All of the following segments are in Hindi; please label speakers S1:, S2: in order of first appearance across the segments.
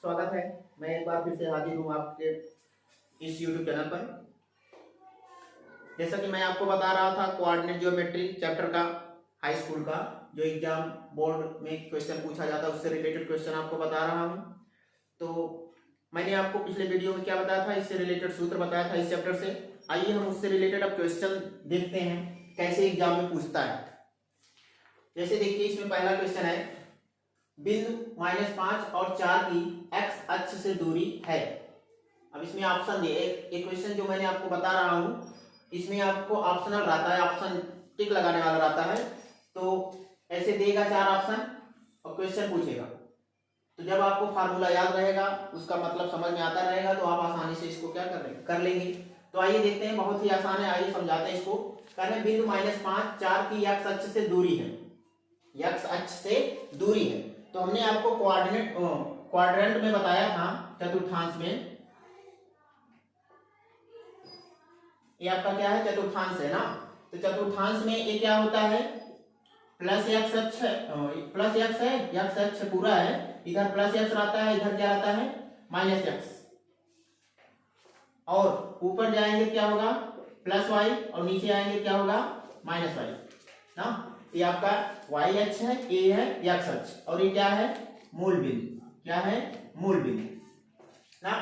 S1: स्वागत है। मैं एक बार फिर से हाजिर हूँ आपके इस YouTube चैनल पर। जैसा कि मैं आपको बता रहा था कोऑर्डिनेट ज्योमेट्री चैप्टर का, हाई स्कूल का, जो एग्जाम बोर्ड में क्वेश्चन पूछा जाता है उससे रिलेटेड क्वेश्चन आपको बता रहा हूँ। तो मैंने आपको पिछले वीडियो में क्या बताया था, इससे रिलेटेड सूत्र बताया था इस चैप्टर से। आइए हम उससे रिलेटेड अब क्वेश्चन देखते हैं कैसे एग्जाम में पूछता है। जैसे देखिए इसमें पहला क्वेश्चन है, बिंदु -5 और 4 की x अक्ष से दूरी है। अब इसमें ऑप्शन दिए, एक क्वेश्चन जो मैंने आपको बता रहा हूँ इसमें आपको ऑप्शनल रहता है, ऑप्शन टिक लगाने वाला रहता है। तो ऐसे देगा 4 ऑप्शन और क्वेश्चन पूछेगा। तो जब आपको फार्मूला याद रहेगा, उसका मतलब समझ में आता रहेगा, तो आप आसानी से इसको क्या कर लेंगे। तो आइए देखते हैं, बहुत ही आसान है, आइए समझाते हैं इसको। कह रहे हैं बिंदु -5 4 की x अक्ष से दूरी है, x अक्ष से दूरी है। तो हमने आपको क्वाड्रेंट में बताया था, चतुर्थांश में। ये आपका क्या है, चतुर्थांश है ना। तो चतुर्थांश में ये क्या होता है, प्लस एक्स अक्ष, प्लस एक्स है, एक्स अक्ष पूरा है, इधर प्लस एक्स रहता है, इधर क्या रहता है माइनस एक्स। और ऊपर जाएंगे क्या होगा प्लस वाई, और नीचे आएंगे क्या होगा माइनस वाई ना। ये आपका वाई अक्ष है, ये है एक्स अक्ष, और ये क्या है मूल बिंदु, क्या है मूल बिंदु ना।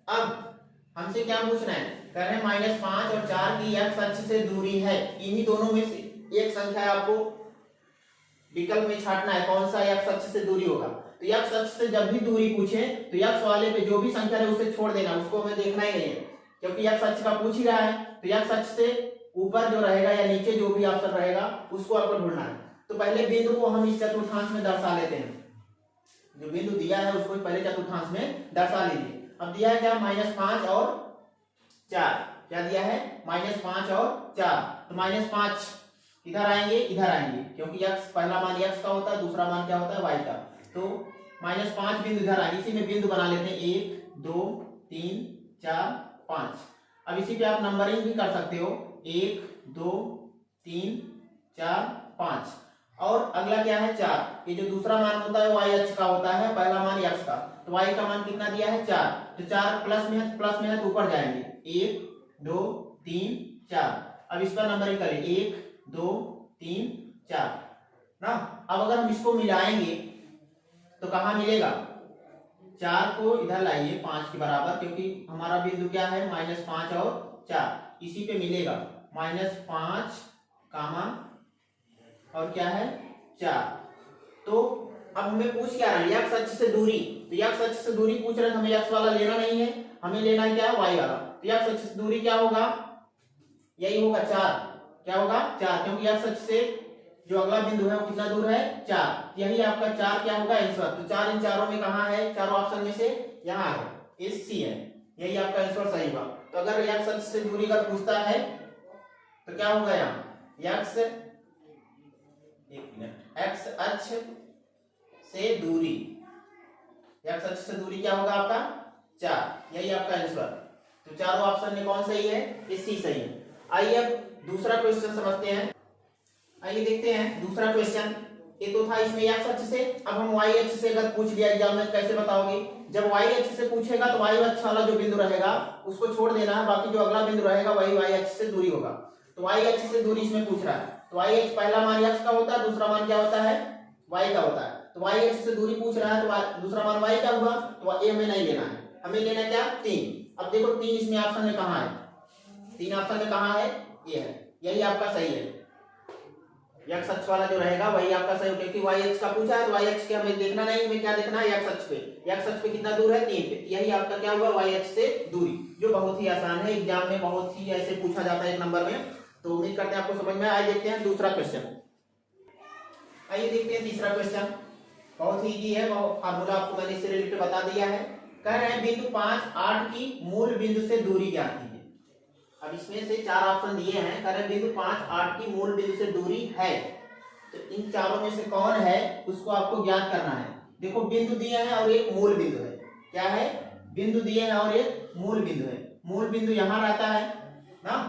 S1: अब हमसे क्या पूछना है, कह रहे हैं -5 और 4 की x अक्ष से दूरी है। इन्हीं दोनों में से एक संख्या आपको विकल्प में छांटना है, कौन सा x अक्ष से दूरी होगा। तो x अक्ष से जब भी दूरी पूछे तो x वाले पे जो भी संख्या है उसे छोड़ देना, उसको हमें देखना ही नहीं है, क्योंकि x अक्ष का पूछ ही रहा है। तो x अक्ष से ऊपर जो रहेगा या नीचे जो भी ऑप्शन रहेगा उसको आपको ढूंढना है। तो पहले बिंदु को हम इस चतुर्थांश में दर्शा लेते हैं, जो बिंदु दिया है उसको पहले चतुर्थांश में दर्शा लीजिए। अब दिया है क्या -5 और 4, क्या दिया है -5 और 4। तो -5 इधर आएंगे, इधर आएंगे, क्योंकि x पहला मान x का होता है, दूसरा मान क्या होता है y का। तो -5 बिंदु इधर आएंगे, इसी में बिंदु बना लेते हैं 1 2 3 4 5। अब इसी पे आप नंबरिंग भी कर सकते हो, 1 2 3 4 5। और अगला क्या है 4, ये जो दूसरा मान होता है y अक्ष का होता है, पहला मान x का। तो y का मान कितना दिया है 4, तो 4 प्लस में है तो ऊपर जाएंगे 1 2 3 4। अब इसका नंबरिंग करें 1 2 3 4 ना। अब अगर हम इसको मिलाएंगे तो कहाँ मिलेगा, 4 को इधर लाइए 5 के बराबर, क्योंकि हमारा बिंदु क्या है -5 और 4, इसी पे मिलेगा -5 कामा और क्या है 4। तो अब हमें पूछ क्या रहा है, x अक्ष से दूरी। तो x अक्ष से दूरी पूछ रहे हैं, हमें x वाला लेना नहीं है, हमें लेना है क्या है y वाला। तो x अक्ष से दूरी क्या होगा, यही होगा 4, क्या होगा 4, क्योंकि x अक्ष से जो अगला बिंदु है वो कितना दूर है 4। यही आपका 4 क्या होगा आंसर। तो 4 इन चारों में कहाँ है, चारों ऑप्शन में से यहाँ है, इस सी है, यही आपका आंसर सही हुआ। तो अगर x अक्ष से दूरी अगर पूछता है तो क्या होगा यहाँ x, एक मिनट, x अक्ष से दूरी, x अक्ष से दूरी क्या होगा आपका 4, यही आपका आंसर। तो चारों ऑप्शन में कौन सही है, इस सी सही है। आइए अब दूसरा क्वेश्चन समझते हैं। आइए देखते हैं दूसरा क्वेश्चन। ये तो था इसमें x अक्ष से, अब हम y अक्ष से अगर पूछ लिया एग्जाम में कैसे बताओगे। जब y अक्ष से पूछेगा तो y अक्ष वाला जो बिंदु रहेगा उसको छोड़ देना है, बाकी जो अगला बिंदु रहेगा वही y अक्ष से दूरी होगा। तो y अक्ष से दूरी इसमें पूछ रहा है, तो y अक्ष पहला मान x का होता है, दूसरा मान क्या होता है y का होता है। तो y अक्ष से दूरी पूछ रहा है तो दूसरा मान y का हुआ, तो a हमें नहीं लेना है, हमें लेना क्या 3। अब देखो 3 इसमें ऑप्शन में कहाँ है, 3 ऑप्शन में कहाँ है, ये है, यही आपका सही है। x अक्ष वाला जो रहेगा वही आपका सही, क्योंकि y अक्ष का पूछा है तो y अक्ष के हमें देखना नहीं, हमें क्या देखना है x अक्ष पे। x अक्ष पे कितना दूर है 3 पे, यही आपका क्या हुआ y अक्ष से दूरी, जो बहुत ही आसान है, एग्जाम में बहुत ही ऐसे पूछा जाता है 1 नंबर में। तो उम्मीद करते हैं आपको समझ में आए। देखते हैं दूसरा क्वेश्चन। आइए देखते हैं तीसरा क्वेश्चन, बहुत ही इजी है, फार्मूला आपको मैंने इससे रिलेटेड बता दिया है। कह रहे हैं बिंदु 5 8 की मूल बिंदु से दूरी ज्ञात कीजिए। अब इसमें से 4 ऑप्शन दिए हैं, कह रहे हैं बिंदु 5 8 की मूल बिंदु से दूरी है। तो इन चारों में से कौन है उसको आपको ज्ञात करना है। देखो बिंदु दिए हैं और एक मूल बिंदु है, क्या है बिंदु दिए हैं और एक मूल बिंदु है। मूल बिंदु यहाँ रहता है ना।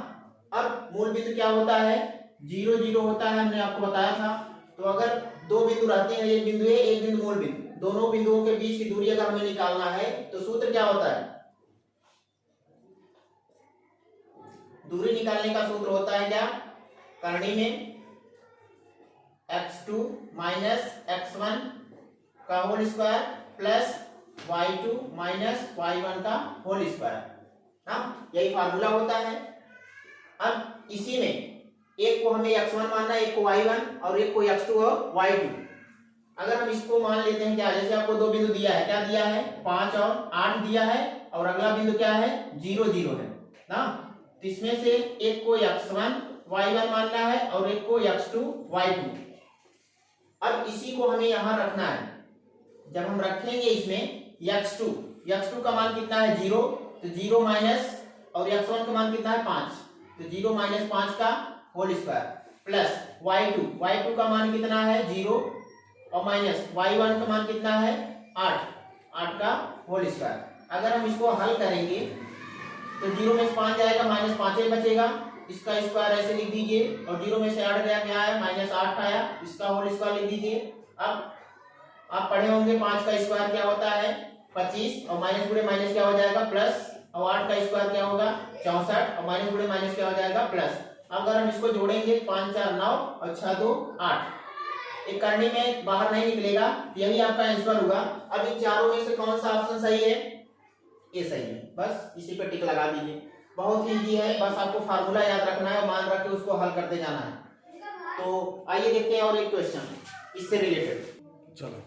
S1: अब मूल बिंदु क्या होता है 0 0 होता है, हमने आपको बताया था। तो अगर दो बिंदु रहते हैं, एक बिंदु ए एक बिंदु मूल बिंदु, दोनों बिंदुओं के बीच की दूरी अगर हमें निकालना है तो सूत्र क्या होता है? दूरी निकालने का सूत्र होता है क्या? करनी में x2 माइनस x1 का whole square plus y2 minus y1 का होल स्क्वायर। हाँ, यही फार्मूला होता है। अब इसी में एक को हमें x1 मानना है, एक को y1 और एक को x2 और y2। अगर हम इसको मान लेते हैं क्या, जैसे आपको दो बिंदु दिया है, क्या दिया है? 5 और 8 दिया है, और अगला बिंदु क्या है? 0 0 है ना। तो इसमें से एक को x1 y1 मानना है और एक को x2 y2। अब इसी को हमें यहां रखना है। जब हम रखेंगे इसमें x2 का मान कितना है? 0, तो 0 माइनस, और x1 का मान कितना है? 5, तो 0 माइनस 5 का होल स्क्वायर प्लस y2 का मान कितना है? 0, और माइनस y1 का मान कितना है? 8 का होल स्क्वायर। अगर हम इसको हल करेंगे तो 0 में से 5 जाएगा, माइनस 5 ही बचेगा, इसका स्क्वायर ऐसे लिख दीजिए, और 0 में से 8 गया, क्या आया? -8 आया, इसका होल स्क्वायर लिख दीजिए। अब आप पढ़े होंगे 5 का स्क्वायर क्या होता है? 25, और माइनस गुणे माइनस क्या हो जाएगा? प्लस, और 8 का स्क्वायर क्या होगा? 64, और माइनस गुणे माइनस क्या हो जाएगा? प्लस। अगर हम इसको जोड़ेंगे 5 4 9 और 6 2 8, एक करनी में बाहर नहीं निकलेगा, यही आपका आंसर होगा। अब इन चारों में से कौन सा ऑप्शन सही है? ये सही है। बस इसी पे टिक लगा दीजिए। बहुत ही इजी है, बस आपको फार्मूला याद रखना है, मान रख के उसको हल करते जाना है। तो आइए देखते हैं और एक क्वेश्चन इससे रिलेटेड।
S2: चलो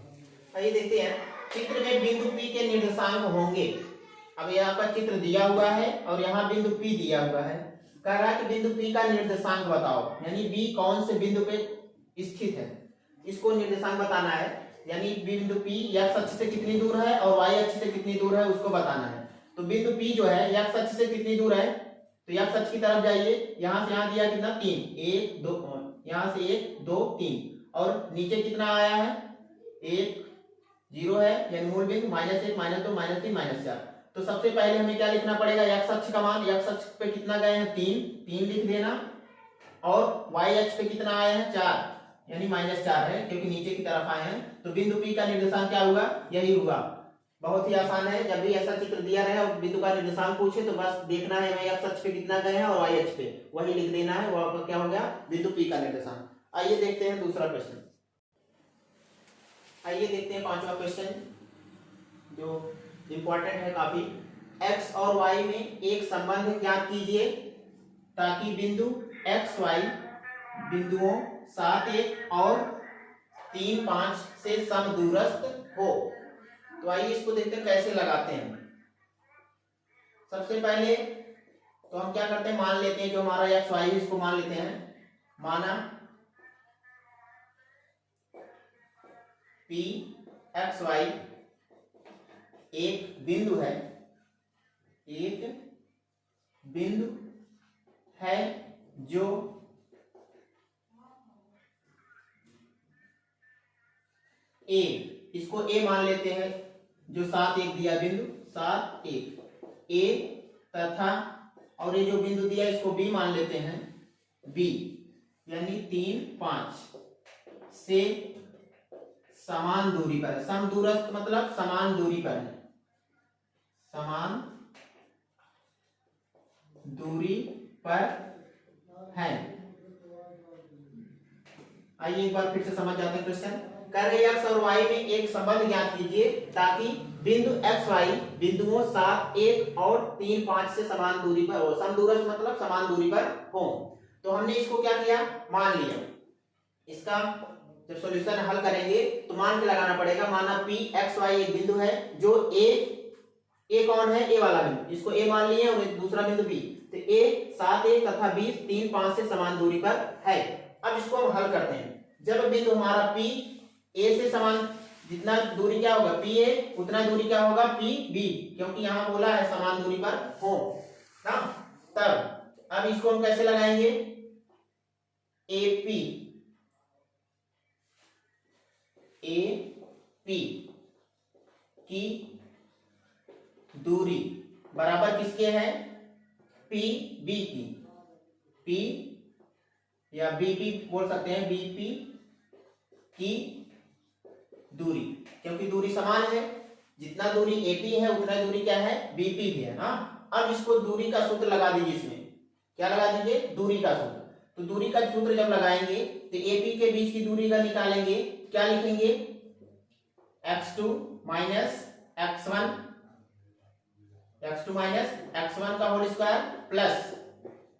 S1: आइए देखते हैं। चित्र में बिंदु P के निर्देशांक होंगे। अब यहाँ पर चित्र दिया हुआ है और यहाँ बिंदु P दिया हुआ है। कह रहा है कि बिंदु P का निर्देशांक बताओ, यानी B कौन से बिंदु पे स्थित है, इसको निर्देशांक बताना है। यानी बिंदु P x अक्ष से कितनी दूर है और y अक्ष से कितनी दूर है उसको बताना है। तो बिंदु P जो है x अक्ष से कितनी दूर है, तो x अक्ष की तरफ जाइए, यहाँ से यहाँ दिया कितना? 3, 1 2, यहाँ से 1 2 3, और नीचे कितना आया है? 1 0 है, यानी मूल बिंदु -1 -2 -3 -4। तो सबसे पहले हमें क्या लिखना पड़ेगा? x अक्ष का मान, x अक्ष पे कितना गए हैं? 3 लिख देना, और y अक्ष पे कितना आया है? 4, यानी -4 है क्योंकि नीचे की तरफ आए हैं। तो बिंदु P का निर्देशांक क्या होगा? यही होगा। बहुत ही आसान है। जब भी ऐसा चित्र दिया रहे और बिंदु का निर्देशांक पूछे तो बस देखना है हमें x अक्ष पे कितना गए हैं और y अक्ष पे वही लिख देना है, वो आपका क्या हो गया? बिंदु P का निर्देशांक। आइए देखते हैं दूसरा क्वेश्चन। आइए देखते हैं पांचवा क्वेश्चन जो इंपॉर्टेंट है काफी। x और y में एक संबंध ज्ञात कीजिए ताकि बिंदु x y बिंदुओं 7 1 और 3 5 से समदूरस्थ हो। तो आइए इसको देखते हैं कैसे लगाते हैं। सबसे पहले तो हम क्या करते हैं? मान लेते हैं जो हमारा x y है इसको मान लेते हैं। माना P x y एक बिंदु है, जो A, इसको A मान लेते हैं, जो 7 1 दिया बिंदु 7 1 A, तथा और ये जो बिंदु दिया इसको B मान लेते हैं B, यानी 3 5 से समान दूरी पर है। समदूरस्थ मतलब समान दूरी पर है, समान दूरी पर है। आइए एक बार फिर से समझ जाते हैं क्वेश्चन। कह रहे x और y में एक संबंध ज्ञात कीजिए ताकि बिंदु x y बिंदुओं 7 1 और 3 5 से समान दूरी पर हो। समदूरस्थ मतलब समान दूरी पर हो। तो हमने इसको क्या किया? मान लिया। इसका जब सॉल्यूशन हल करेंगे तो मान के लगाना पड़ेगा। माना P x y एक बिंदु है जो A कौन है? A वाला बिंदु, इसको A मान लिए, और दूसरा बिंदु B। तो A 7 1 तथा B 3 5 से समान दूरी पर है। अब इसको हम हल करते हैं। जब बिंदु हमारा P A से समान, जितना दूरी क्या होगा P A उतना दूरी क्या होगा P B, क्योंकि यहां बोला है समान दूरी पर हो ना। तब अब इसको हम कैसे लगाएंगे? AP की दूरी बराबर किसके है? PB की। P या BP बोल सकते हैं, BP की दूरी क्योंकि दूरी समान है, जितना दूरी AP है उतना दूरी क्या है BP भी है ना। अब इसको दूरी का सूत्र लगा दीजिए, इसमें क्या लगा दीजिए दूरी का सूत्र। तो दूरी का सूत्र जब लगाएंगे तो AP के बीच की दूरी का निकालेंगे, क्या लिखेंगे x2 माइनस x1 का whole square plus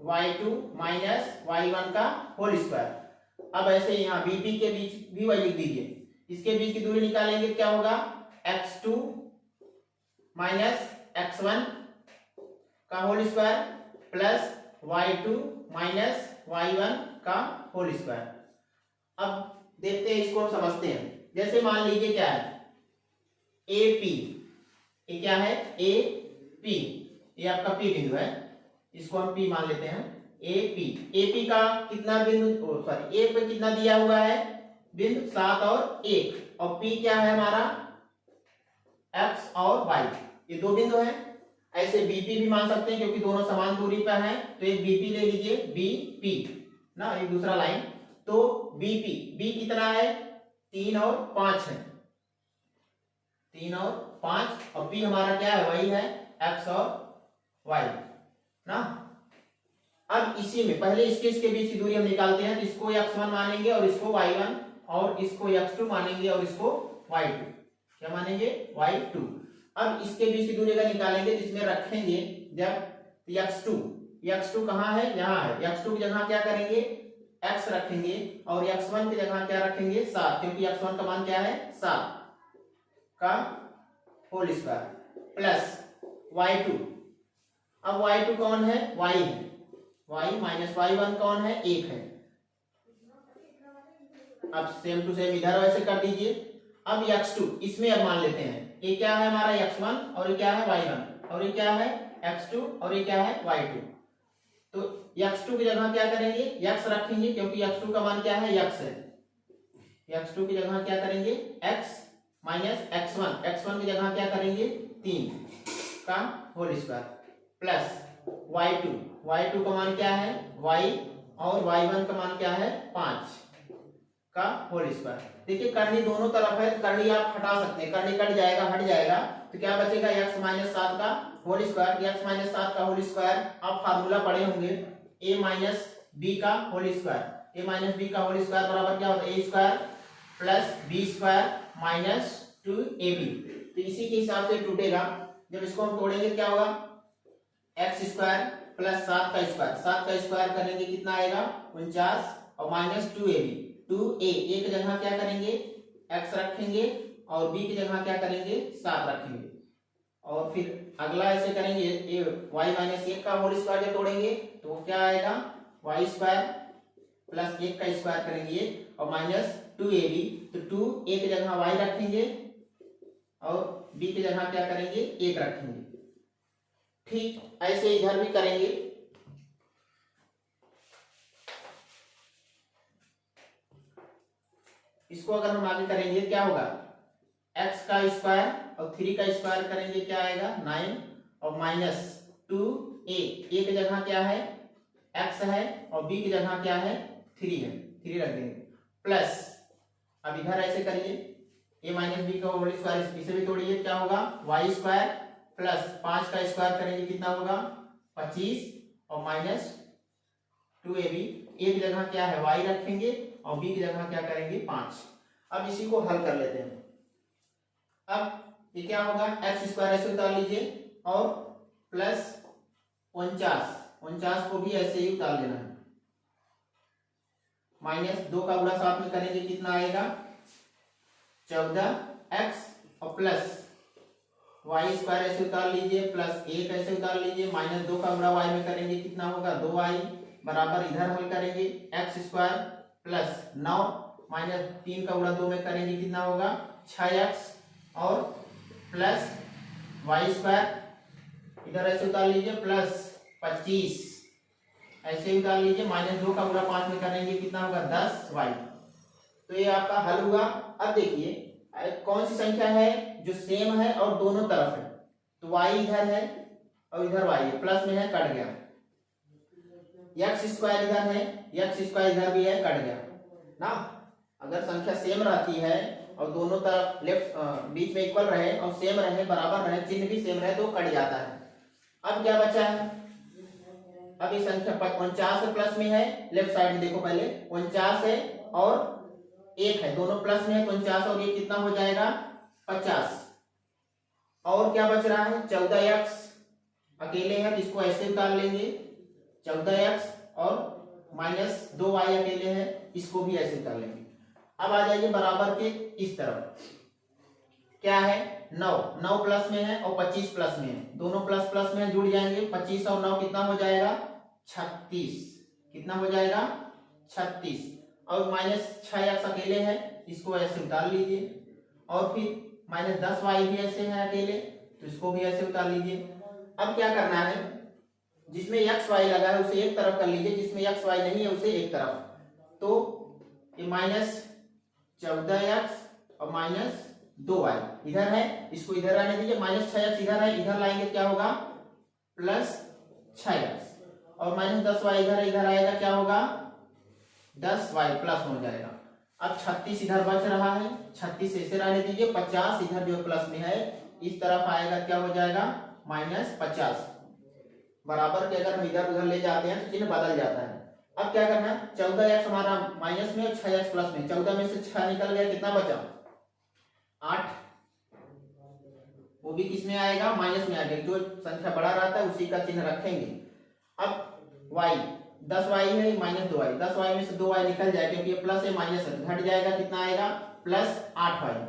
S1: y2 minus y1 का होल स्क्वायर। अब ऐसे यहाँ BP के बीच भी वही लिख दीजिए, इसके बीच की दूरी निकालेंगे, क्या होगा x2 माइनस x1 का whole square plus y2 minus y1 का होल स्क्वायर। अब देखते हैं, इसको हम समझते हैं। जैसे मान लीजिए क्या है AP, ये क्या है AP, ये आपका P बिंदु है, इसको हम P मान लेते हैं। AP का कितना बिंदु, सॉरी A पे कितना दिया हुआ है बिंदु 7 और 1, और P क्या है हमारा X और Y, ये दो बिंदु हैं। ऐसे BP भी मान सकते हैं क्योंकि दोनों समान दूरी पर हैं, तो एक BP ले लीजिए BP ना, एक दूसरा लाइन। तो B कितना है 3 और 5 है, 3 और 5, और P हमारा क्या है वही है X और Y ना। अब इसी में पहले इसके बीच की दूरी हम निकालते हैं, तो इसको x1 मानेंगे और इसको y1, और इसको x2 मानेंगे और इसको y2, क्या मानेंगे y2। अब इसके बीच की दूरी का निकालेंगे, तो इसमें रखेंगे जब x2 कहाँ है, यहाँ है, x2 की जगह क्या करेंगे x रखेंगे, और x1 की जगह क्या रखेंगे 7, क्योंकि x1 का मान क्या है 7 का होल स्क्वायर प्लस y2। अब y2 कौन है y है, y माइनस y1 कौन है 1 है। अब सेम टू सेम इधर वैसे कर दीजिए। अब x2 इसमें अब मान लेते हैं, ये क्या है हमारा x1 और ये क्या है y1, और ये क्या है x2 और ये क्या है y2। तो x2 की जगह क्या करेंगे x रखेंगे, क्योंकि x2 का मान क्या है x है, x2 की जगह क्या करेंगे x माइनस x1 की जगह क्या करेंगे 3 का होल स्क्वायर प्लस y2 का मान क्या है y, और y1 का मान क्या है 5 का होल स्क्वायर। देखिए करनी दोनों तरफ है, तो करनी आप हटा सकते हैं, करनी कट जाएगा हट जाएगा, तो क्या बचेगा x माइनस 7 का होल स्क्वायर। x माइनस 7 का होल स्क्वायर आप फार्मूला पढ़े होंगे, a माइनस b का whole square, a minus b का होल स्क्वायर बराबर क्या होता है a square plus b square minus 2ab। तो इसी के हिसाब से टूटेगा, जब इसको हम तोड़ेंगे क्या होगा x स्क्वायर प्लस 7 का स्क्वायर करेंगे कितना आएगा 49, और माइनस 2ab, 2a की जगह क्या करेंगे x रखेंगे, और b की जगह क्या करेंगे 7 रखेंगे, और फिर अगला ऐसे करेंगे y माइनस 1 का होल स्क्वायर जब तोड़ेंगे तो वो क्या आएगा y स्क्वायर प्लस 1 का स्क्वायर करेंगे और माइनस 2ab। तो 2a की जगह y रखेंगे और b की जगह क्या करेंगे 1 रखेंगे। ठीक ऐसे इधर भी करेंगे। इसको अगर हम आगे करेंगे क्या होगा x का स्क्वायर और 3 का स्क्वायर करेंगे क्या आएगा 9, और माइनस 2a की जगह क्या है x है, और b की जगह क्या है 3 है, 3 रख देंगे प्लस। अब इधर ऐसे करिए a माइनस b का होल स्क्वायर, इसे भी तोड़िए क्या होगा y स्क्वायर प्लस 5 का स्क्वायर करेंगे कितना होगा 25, और माइनस 2ab, a की जगह क्या है y रखेंगे और b की जगह क्या करेंगे 5। अब इसी को हल कर लेते हैं। अब ये क्या होगा x स्क्वायर ऐसे उतार लीजिए, और प्लस 49 को भी ऐसे ही उतार लेना है, माइनस 2 का गुणा साथ में करेंगे कितना आएगा 14x, और प्लस y स्क्वायर ऐसे उतार लीजिए, प्लस 1 ऐसे उतार लीजिए, माइनस 2 का गुणा y में करेंगे कितना होगा 2y, बराबर इधर हल करेंगे x स्क्वायर प्लस 9 माइनस 3 का गुणा 2 में करेंगे कितना होगा 6x, और प्लस y स्क्वायर इधर ऐसे उतार लीजिए प्लस 25 ऐसे उतार लीजिए, माइनस 2 का गुणा 5 में करेंगे कितना होगा 10y। तो ये आपका हल हुआ। अब देखिए कौन सी संख्या है जो सेम है और दोनों तरफ है, तो y इधर है और इधर y है, प्लस में है कट गया, x स्क्वायर इधर है, x स्क्वायर इधर भी है कट गया ना। अगर संख्या सेम रहती है और दोनों तरफ लेफ्ट बीच में इक्वल रहे और सेम रहे, बराबर रहे, चिन्ह भी सेम रहे तो कट जाता है। अब क्या बचा है, अब ये संख्या 49 प्लस में है, लेफ्ट साइड में देखो पहले 49 है और 1 है, दोनों प्लस में है, 49 और ये कितना हो जाएगा 50। और क्या बच रहा है 14x अकेले है, इसको ऐसे उतार लेंगे 14x और माइनस 2y अकेले है, इसको भी ऐसे उतार लेंगे। अब आ जाइए बराबर के इस तरफ, क्या है 9 प्लस में है और 25 प्लस में है, दोनों प्लस प्लस में जुड़ जाएंगे, 25 और 9 कितना हो जाएगा 36, कितना हो जाएगा 36। और माइनस 6x अकेले है, इसको ऐसे उतार लीजिए, और फिर माइनस 10y भी ऐसे है अकेले तो इसको भी ऐसे उतार लीजिए। अब क्या करना है, जिसमें एक्स वाई लगा है उसे एक तरफ कर लीजिए, जिसमें एक्स वाई नहीं है उसे एक तरफ। तो ये माइनस 14x और माइनस 2y इधर है, इसको इधर आने दीजिए, माइनस 6x इधर है, इधर लाएंगे क्या होगा प्लस 6x और माइनस 10y इधर है, इधर आएगा क्या होगा 10y प्लस हो जाएगा। अब 36 इधर बच रहा है, 36 ऐसे रहने दीजिए, 50 इधर जो प्लस में है इस तरफ आएगा क्या हो जाएगा माइनस 50। बराबर के अगर हम इधर उधर ले जाते हैं तो चिन्ह बदल जाता है। अब क्या करना है 14x हमारा माइनस में और 6x प्लस में, 14 में से 6 निकल गया, कितना बचा 8, वो भी किस में आएगा माइनस में आएगा, जो संख्या बड़ा रहता है उसी का चिन्ह रखेंगे। अब y 10y है माइनस 2y, 10y में से 2y निकल जाए क्योंकि ये प्लस है माइनस है, घट जाएगा, कितना आएगा प्लस 8y।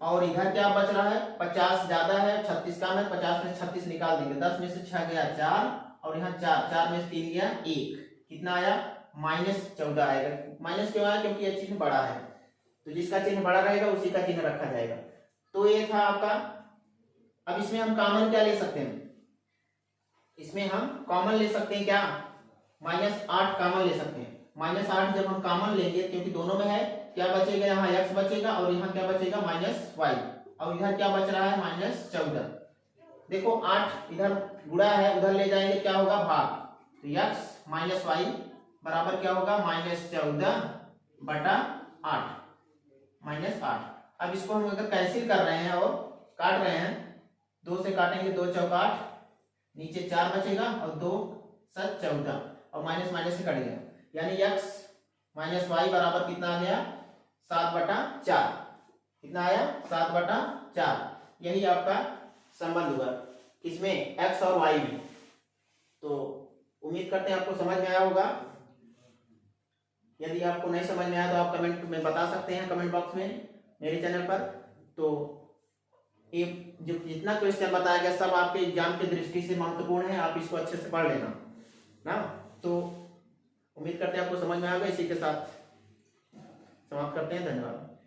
S1: और इधर क्या बच रहा है 50 ज्यादा है 36 कम है, 50 में से 36 निकाल देंगे, 10 में से 6 गया 4 और यहाँ 4 में से 3 गया 1, कितना आया माइनस 14 आएगा। माइनस क्यों आया क्योंकि यह चिन्ह बड़ा है, तो जिसका चिन्ह बड़ा रहेगा उसी का चिन्ह रखा जाएगा। तो ये था आपका। अब इसमें हम कॉमन क्या ले सकते हैं, इसमें हम कॉमन ले सकते हैं क्या -8 कॉमन ले सकते हैं। -8 जब हम कॉमन लेंगे क्योंकि दोनों में है, क्या बचेगा यहाँ x बचेगा और यहाँ क्या बचेगा -y, और इधर क्या बच रहा है -14। देखो 8 इधर गुणा है, उधर ले जाएंगे क्या होगा भाग, तो x -y बराबर क्या होगा -14 बटा 8 -8। अब इसको हम अगर कैंसिल कर रहे हैं और काट रहे हैं, 2 से काटेंगे 2 चौक 8, नीचे 4 बचेगा और 2 7 14 और माइनस माइनस से कट गया, यानी x -y बराबर कितना आ गया 7 बटा 4, कितना आया 7 बटा 4। यही आपका संबंध हुआ इसमें x और y में। तो उम्मीद करते हैं आपको समझ में आया होगा। यदि आपको नहीं समझ में आया तो आप कमेंट में बता सकते हैं, कमेंट बॉक्स में मेरे चैनल पर। तो ये जो जितना क्वेश्चन बताया गया सब आपके एग्जाम की दृष्टि से महत्वपूर्ण है, आप इसको अच्छे से पढ़ लेना ना। तो उम्मीद करते हैं आपको समझ में आएगा। इसी के साथ समाप्त करते हैं, धन्यवाद।